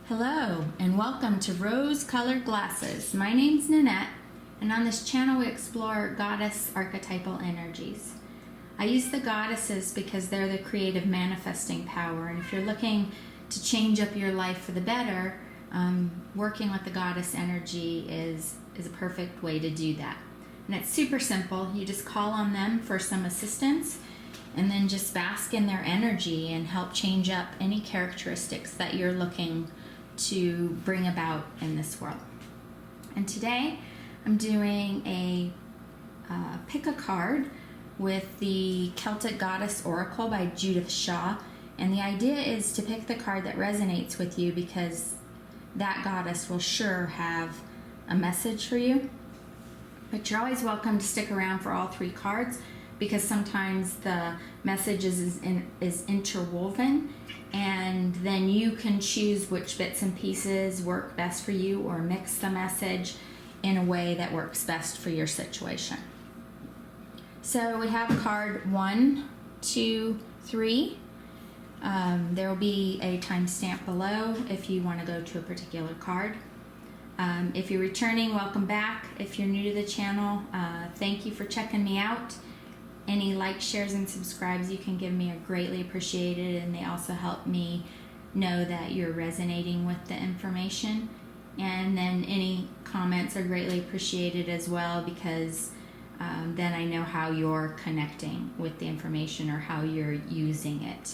Hello and welcome to Rose Colored Glasses. My name's Nanette, and on this channel we explore goddess archetypal energies. I use the goddesses because they're the creative manifesting power, and if you're looking to change up your life for the better, working with the goddess energy is a perfect way to do that. And it's super simple. You just call on them for some assistance and then just bask in their energy and help change up any characteristics that you're looking to bring about in this world. And today I'm doing a pick a card with the Celtic Goddess Oracle by Judith Shaw. And the idea is to pick the card that resonates with you because that goddess will sure have a message for you. But you're always welcome to stick around for all three cards because sometimes the message is interwoven, and then you can choose which bits and pieces work best for you or mix the message in a way that works best for your situation. So we have card 1, 2, 3. There will be a timestamp below if you want to go to a particular card. If you're returning, welcome back. If you're new to the channel, thank you for checking me out. Any likes, shares, and subscribes you can give me are greatly appreciated, and they also help me know that you're resonating with the information. And then any comments are greatly appreciated as well, because then I know how you're connecting with the information or how you're using it.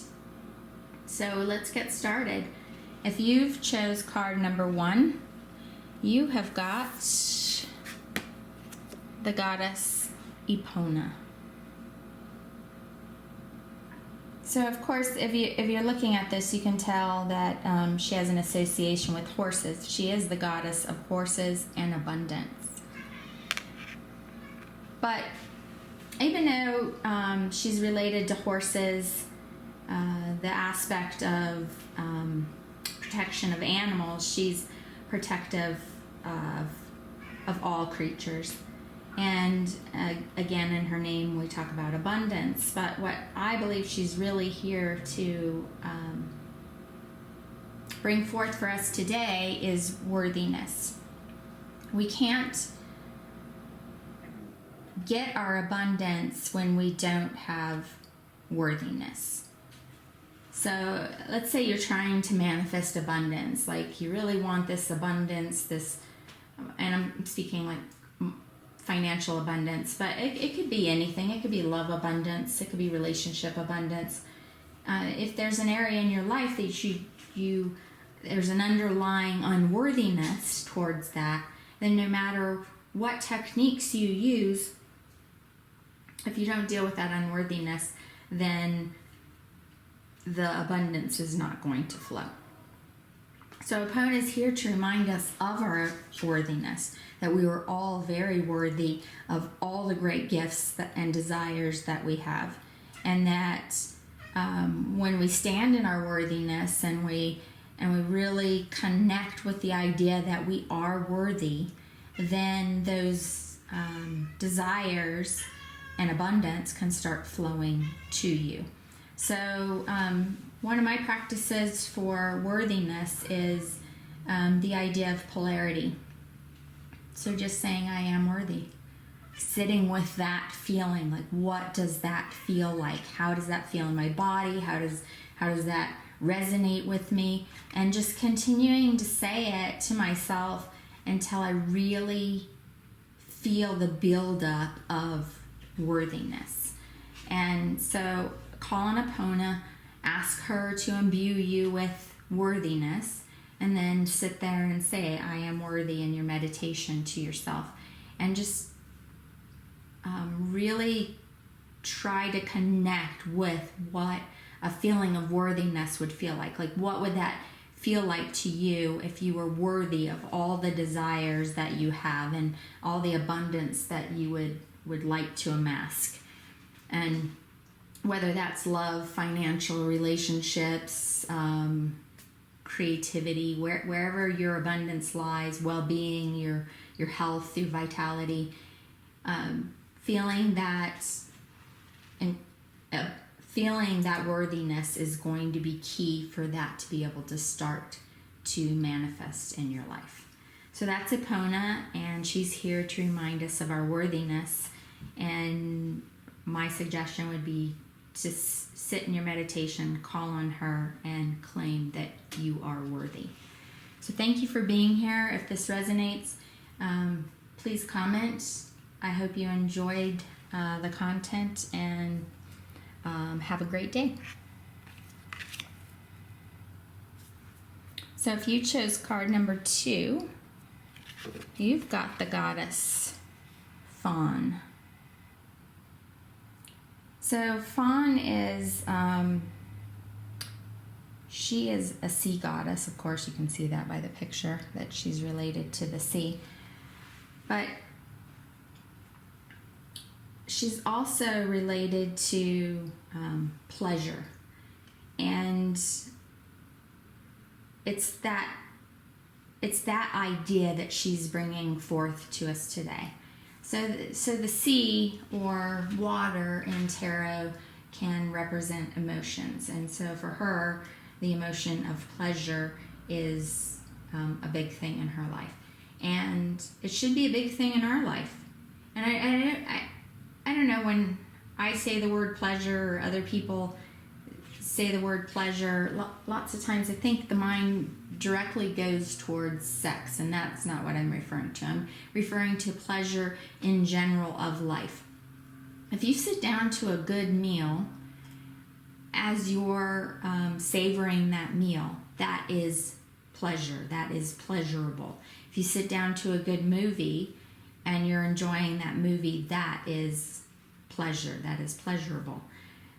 So let's get started. If you've chose card number 1, you have got the goddess Epona. So of course, if you're looking at this, you can tell that she has an association with horses. She is the goddess of horses and abundance. But even though she's related to horses, the aspect of protection of animals, she's protective of all creatures. And again, in her name we talk about abundance, but what I believe she's really here to bring forth for us today is worthiness. We can't get our abundance when we don't have worthiness. So let's say you're trying to manifest abundance, like you really want this abundance, and I'm speaking like financial abundance, but it could be anything. It could be love abundance, it could be relationship abundance. If there's an area in your life that there's an underlying unworthiness towards that, then no matter what techniques you use, if you don't deal with that unworthiness, then the abundance is not going to flow. So Epona is here to remind us of our worthiness, that we are all very worthy of all the great gifts and desires that we have, and that when we stand in our worthiness and we really connect with the idea that we are worthy, then those desires and abundance can start flowing to you. So one of my practices for worthiness is the idea of polarity. So just saying I am worthy, sitting with that feeling, like what does that feel like? How does that feel in my body? How does that resonate with me? And just continuing to say it to myself until I really feel the buildup of worthiness. And so call on Epona, ask her to imbue you with worthiness, and then sit there and say, I am worthy in your meditation to yourself. And just really try to connect with what a feeling of worthiness would feel like. Like, what would that feel like to you if you were worthy of all the desires that you have and all the abundance that you would like to amass? And whether that's love, financial relationships, creativity, wherever your abundance lies, well-being, your health, your vitality, feeling that worthiness is going to be key for that to be able to start to manifest in your life. So that's Epona, and she's here to remind us of our worthiness. And my suggestion would be to sit in your meditation, call on her, and claim that you are worthy. So thank you for being here. If this resonates, please comment. I hope you enjoyed the content, and have a great day. So if you chose card number 2, you've got the goddess Fawn. So Fawn is, she is a sea goddess. Of course, you can see that by the picture, that she's related to the sea. But she's also related to pleasure. And it's that idea that she's bringing forth to us today. So the sea, or water in tarot, can represent emotions. And so for her, the emotion of pleasure is a big thing in her life. And it should be a big thing in our life. And I don't know, when I say the word pleasure, or other people say the word pleasure, lots of times I think the mind directly goes towards sex, and that's not what I'm referring to. I'm referring to pleasure in general of life. If you sit down to a good meal, as you're savoring that meal, that is pleasure, that is pleasurable. If you sit down to a good movie and you're enjoying that movie, that is pleasure, that is pleasurable.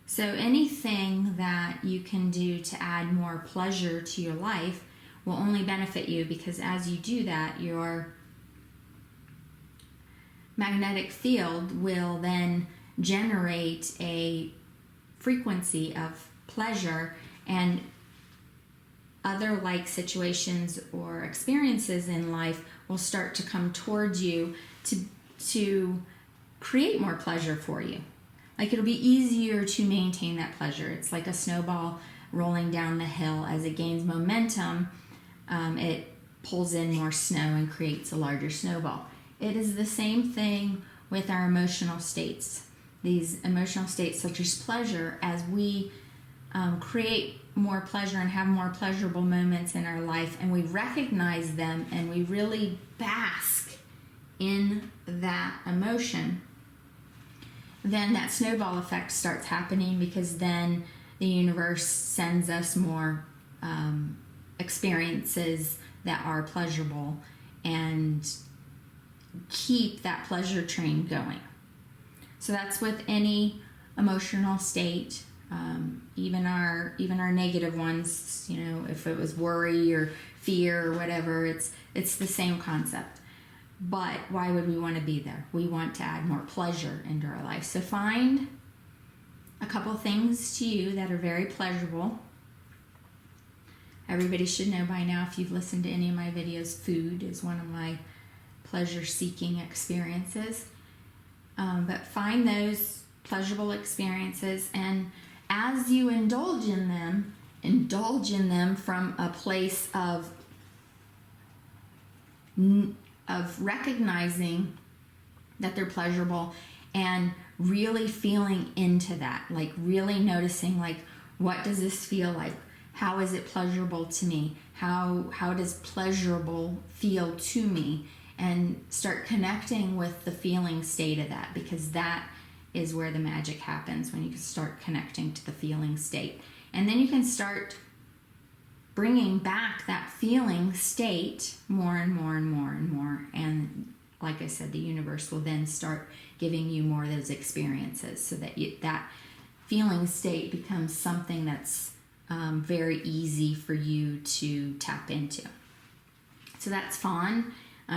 So anything that you can do to add more pleasure to your life will only benefit you, because as you do that, your magnetic field will then generate a frequency of pleasure, and other like situations or experiences in life will start to come towards you to create more pleasure for you. Like, it'll be easier to maintain that pleasure. It's like a snowball rolling down the hill. As it gains momentum, it pulls in more snow and creates a larger snowball. It is the same thing with our emotional states. These emotional states, such as pleasure, as we create more pleasure and have more pleasurable moments in our life, and we recognize them and we really bask in that emotion, then that snowball effect starts happening, because then the universe sends us more experiences that are pleasurable and keep that pleasure train going. So that's with any emotional state, even our negative ones. You know, if it was worry or fear or whatever, it's the same concept. But why would we want to be there? We want to add more pleasure into our life. So find a couple things to you that are very pleasurable. Everybody should know by now, if you've listened to any of my videos, food is one of my pleasure-seeking experiences. But find those pleasurable experiences, and as you indulge in them from a place of recognizing that they're pleasurable, and really feeling into that, like really noticing, like, what does this feel like? How is it pleasurable to me? How does pleasurable feel to me? And start connecting with the feeling state of that, because that is where the magic happens, when you can start connecting to the feeling state. And then you can start bringing back that feeling state more and more and more and more. And like I said, the universe will then start giving you more of those experiences, so that that feeling state becomes something that's very easy for you to tap into. So that's Fawn.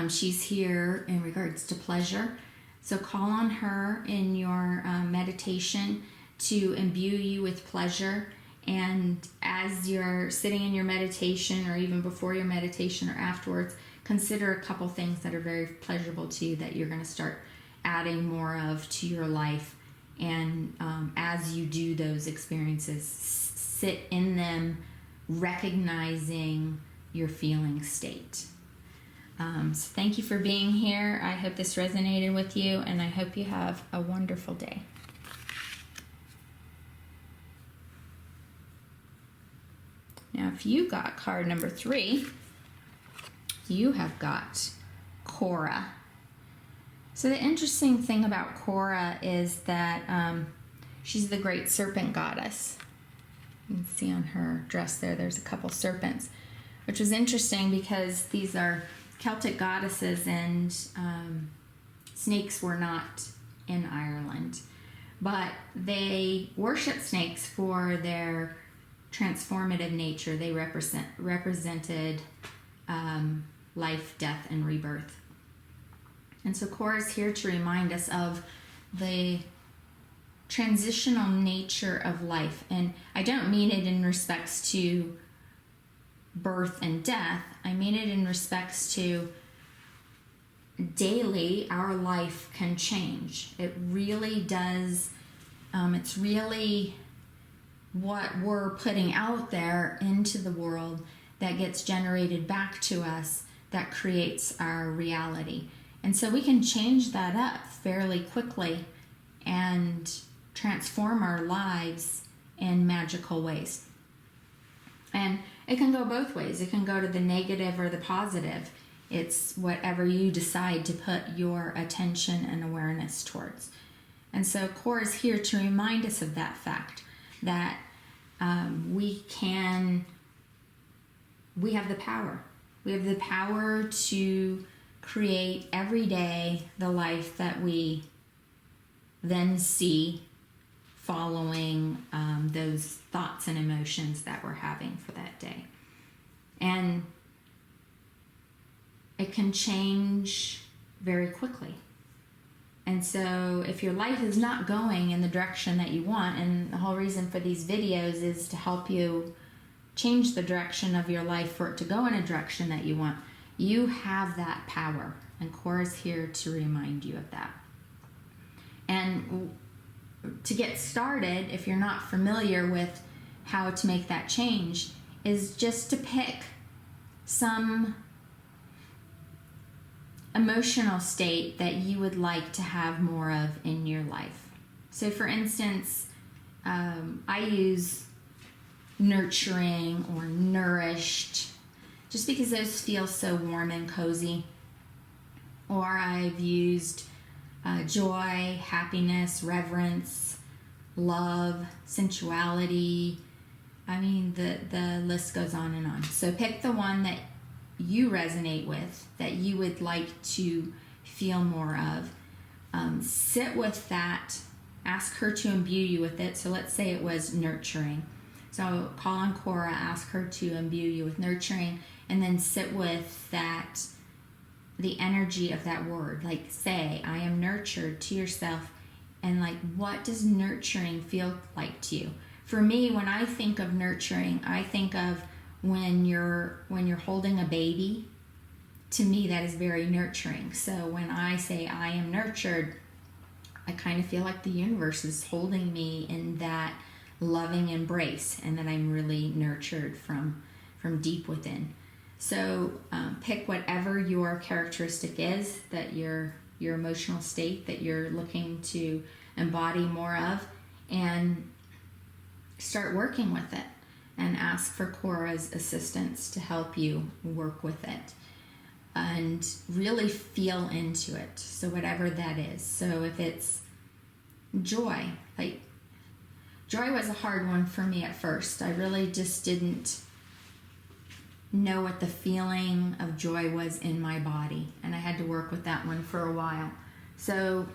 She's here in regards to pleasure. So call on her in your meditation to imbue you with pleasure. And as you're sitting in your meditation, or even before your meditation or afterwards, consider a couple things that are very pleasurable to you that you're going to start adding more of to your life. And as you do those experiences, sit in them, recognizing your feeling state. So thank you for being here. I hope this resonated with you, and I hope you have a wonderful day. Now, if you got card number 3, you have got Cora. So the interesting thing about Cora is that she's the great serpent goddess. You can see on her dress there's a couple serpents, which was interesting because these are Celtic goddesses, and snakes were not in Ireland, but they worship snakes for their transformative nature. They represented life, death, and rebirth. And so Cora is here to remind us of the transitional nature of life. And I don't mean it in respects to birth and death. I mean it in respects to daily our life can change. It really does. It's really what we're putting out there into the world that gets generated back to us that creates our reality. And so we can change that up fairly quickly and transform our lives in magical ways. And it can go both ways. It can go to the negative or the positive. It's whatever you decide to put your attention and awareness towards. And so Cora is here to remind us of that fact, that we have the power. We have the power to create every day the life that we then see following those thoughts and emotions that we're having for that day. And it can change very quickly. And so if your life is not going in the direction that you want, and the whole reason for these videos is to help you change the direction of your life for it to go in a direction that you want, you have that power. And Cora's here to remind you of that. And to get started, if you're not familiar with how to make that change, is just to pick some emotional state that you would like to have more of in your life. So for instance, I use nurturing or nourished, just because those feel so warm and cozy. Or I've used joy, happiness, reverence, love, sensuality. I mean, the list goes on and on. So pick the one that you resonate with, that you would like to feel more of. Sit with that. Ask her to imbue you with it. So let's say it was nurturing. So call on Cora, ask her to imbue you with nurturing, and then sit with that, the energy of that word. Like say, I am nurtured, to yourself, and like, what does nurturing feel like to you? For me, when I think of nurturing, I think of when you're holding a baby. To me, that is very nurturing. So when I say I am nurtured, I kind of feel like the universe is holding me in that loving embrace, and that I'm really nurtured from deep within. So pick whatever your characteristic is, that your emotional state that you're looking to embody more of, and start working with it, and ask for Cora's assistance to help you work with it and really feel into it. So whatever that is. So if it's joy, like joy was a hard one for me at first. I really just didn't know what the feeling of joy was in my body, and I had to work with that one for a while. So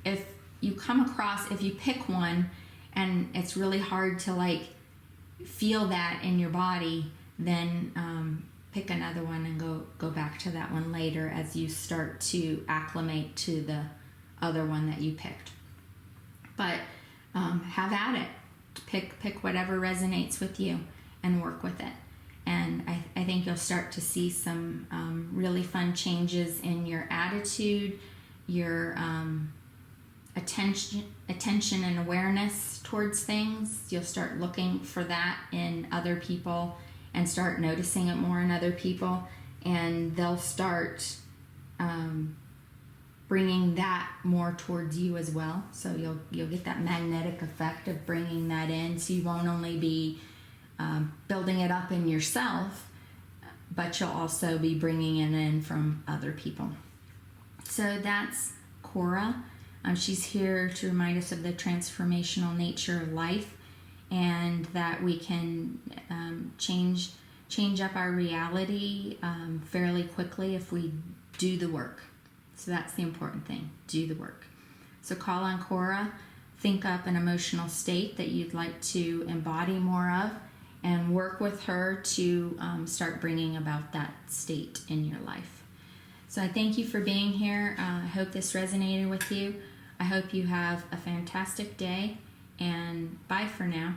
if you pick one and it's really hard to like feel that in your body, then pick another one and go back to that one later as you start to acclimate to the other one that you picked. But have at it. Pick whatever resonates with you and work with it. And I think you'll start to see some really fun changes in your attitude, your attention and awareness towards things. You'll start looking for that in other people and start noticing it more in other people, and they'll start bringing that more towards you as well. So you'll get that magnetic effect of bringing that in. So you won't only be building it up in yourself, but you'll also be bringing it in from other people. So that's Cora. She's here to remind us of the transformational nature of life, and that we can change up our reality fairly quickly if we do the work. So that's the important thing, do the work. So call on Cora, think up an emotional state that you'd like to embody more of, and work with her to start bringing about that state in your life. So I thank you for being here. I hope this resonated with you. I hope you have a fantastic day, and bye for now.